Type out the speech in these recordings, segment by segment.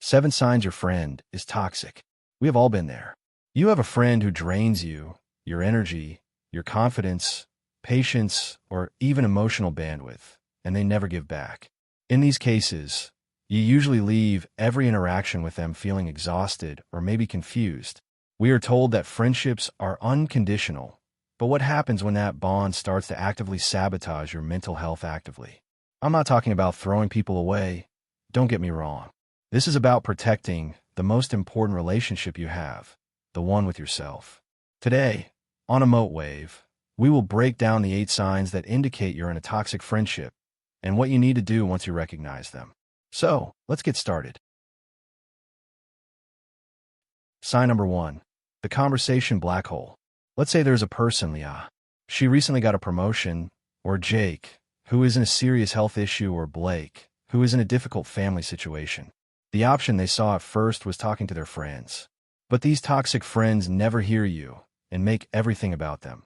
7 signs your friend is toxic. We have all been there. You have a friend who drains you, your energy, your confidence, patience, or even emotional bandwidth, and they never give back. In these cases, you usually leave every interaction with them feeling exhausted or maybe confused. We are told that friendships are unconditional, but what happens when that bond starts to actively sabotage your mental health actively? I'm not talking about throwing people away. Don't get me wrong. This is about protecting the most important relationship you have, the one with yourself. Today, on Emote Wave, we will break down the 8 signs that indicate you're in a toxic friendship and what you need to do once you recognize them. So, let's get started. Sign number 1. The conversation black hole. Let's say there's a person, Leah. She recently got a promotion, or Jake, who is in a serious health issue, or Blake, who is in a difficult family situation. The option they saw at first was talking to their friends. But these toxic friends never hear you and make everything about them.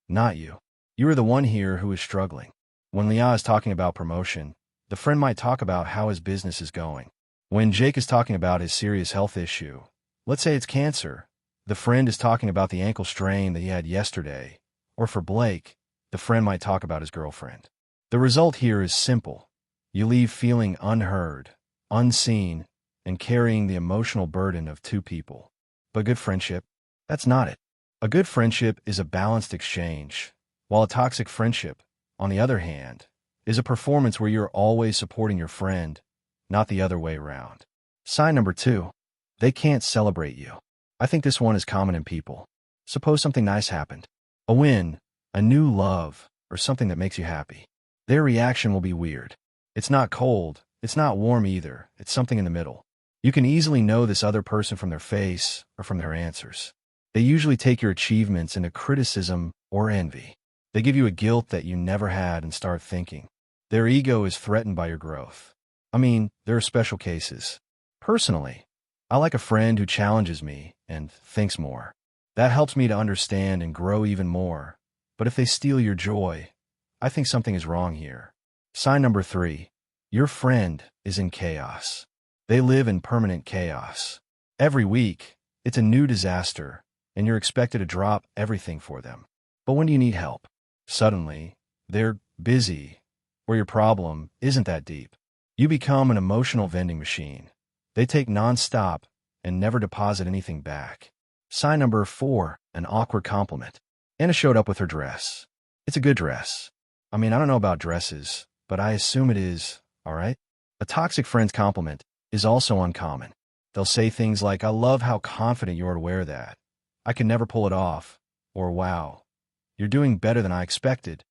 Not you. You are the one here who is struggling. When Leah is talking about promotion, the friend might talk about how his business is going. When Jake is talking about his serious health issue, let's say it's cancer, the friend is talking about the ankle strain that he had yesterday. Or for Blake, the friend might talk about his girlfriend. The result here is simple. You leave feeling unheard, unseen, and carrying the emotional burden of 2 people. But good friendship? That's not it. A good friendship is a balanced exchange, while a toxic friendship, on the other hand, is a performance where you're always supporting your friend, not the other way around. Sign number 2. They can't celebrate you. I think this one is common in people. Suppose something nice happened. A win, a new love, or something that makes you happy. Their reaction will be weird. It's not cold, it's not warm either, it's something in the middle. You can easily know this other person from their face or from their answers. They usually take your achievements into criticism or envy. They give you a guilt that you never had and start thinking. Their ego is threatened by your growth. I mean, there are special cases. Personally, I like a friend who challenges me and thinks more. That helps me to understand and grow even more. But if they steal your joy, I think something is wrong here. Sign number 3. Your friend is in chaos. They live in permanent chaos. Every week, it's a new disaster, and you're expected to drop everything for them. But when do you need help? Suddenly, they're busy, or your problem isn't that deep. You become an emotional vending machine. They take non-stop and never deposit anything back. Sign number 4, an awkward compliment. Anna showed up with her dress. It's a good dress. I mean, I don't know about dresses, but I assume it is, all right? A toxic friend's compliment is also uncommon. They'll say things like, I love how confident you are to wear that. I can never pull it off. Or, wow, you're doing better than I expected.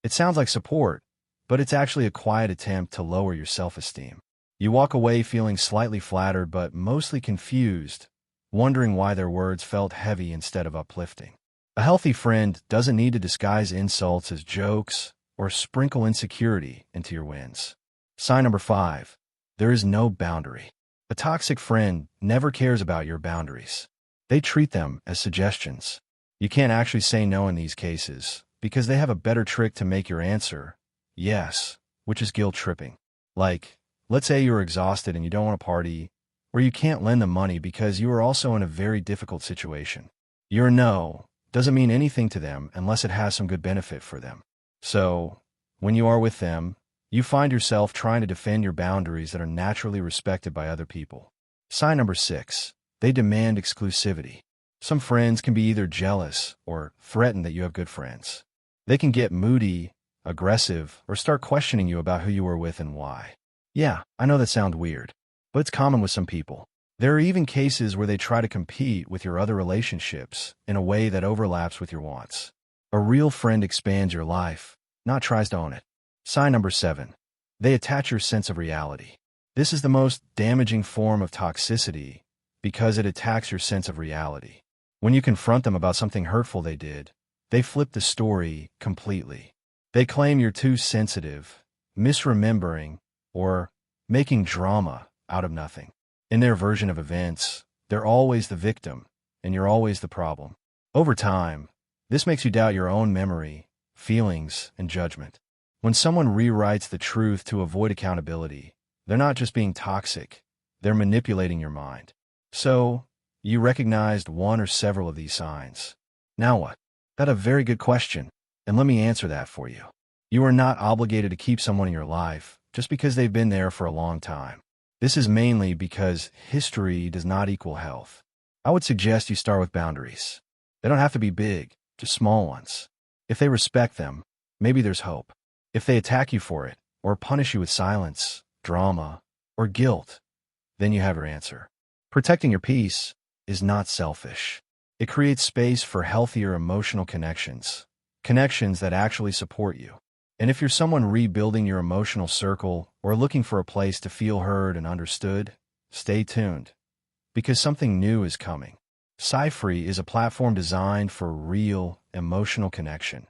It sounds like support, but it's actually a quiet attempt to lower your self-esteem. You walk away feeling slightly flattered but mostly confused, wondering why their words felt heavy instead of uplifting. A healthy friend doesn't need to disguise insults as jokes or sprinkle insecurity into your wins. Sign number 5. There is no boundary. A toxic friend never cares about your boundaries. They treat them as suggestions. You can't actually say no in these cases because they have a better trick to make your answer yes, which is guilt tripping. Like, let's say you're exhausted and you don't want to party, or you can't lend them money because you are also in a very difficult situation. Your no doesn't mean anything to them unless it has some good benefit for them. So, when you are with them, you find yourself trying to defend your boundaries that are naturally respected by other people. Sign number 6. They demand exclusivity. Some friends can be either jealous or threaten that you have good friends. They can get moody, aggressive, or start questioning you about who you were with and why. Yeah, I know that sounds weird, but it's common with some people. There are even cases where they try to compete with your other relationships in a way that overlaps with your wants. A real friend expands your life, not tries to own it. Sign number 7. They attach your sense of reality. This is the most damaging form of toxicity because it attacks your sense of reality. When you confront them about something hurtful they did, they flip the story completely. They claim you're too sensitive, misremembering, or making drama out of nothing. In their version of events, they're always the victim, and you're always the problem. Over time, this makes you doubt your own memory, feelings, and judgment. When someone rewrites the truth to avoid accountability, they're not just being toxic, They're manipulating your mind. So, you recognized one or several of these signs. Now what? That's a very good question, and let me answer that for you. You are not obligated to keep someone in your life just because they've been there for a long time. This is mainly because history does not equal health. I would suggest you start with boundaries. They don't have to be big, just small ones. If they respect them, maybe there's hope. If they attack you for it, or punish you with silence, drama, or guilt, then you have your answer. Protecting your peace is not selfish. It creates space for healthier emotional connections, connections that actually support you. And if you're someone rebuilding your emotional circle or looking for a place to feel heard and understood, stay tuned, because something new is coming. Free is a platform designed for real emotional connection.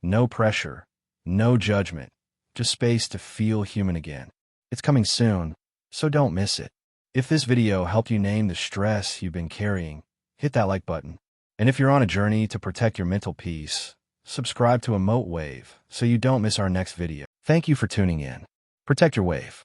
No pressure, no judgment, just space to feel human again. It's coming soon, so don't miss it. If this video helped you name the stress you've been carrying, hit that like button. And if you're on a journey to protect your mental peace, subscribe to Emote Wave so you don't miss our next video. Thank you for tuning in. Protect your wave.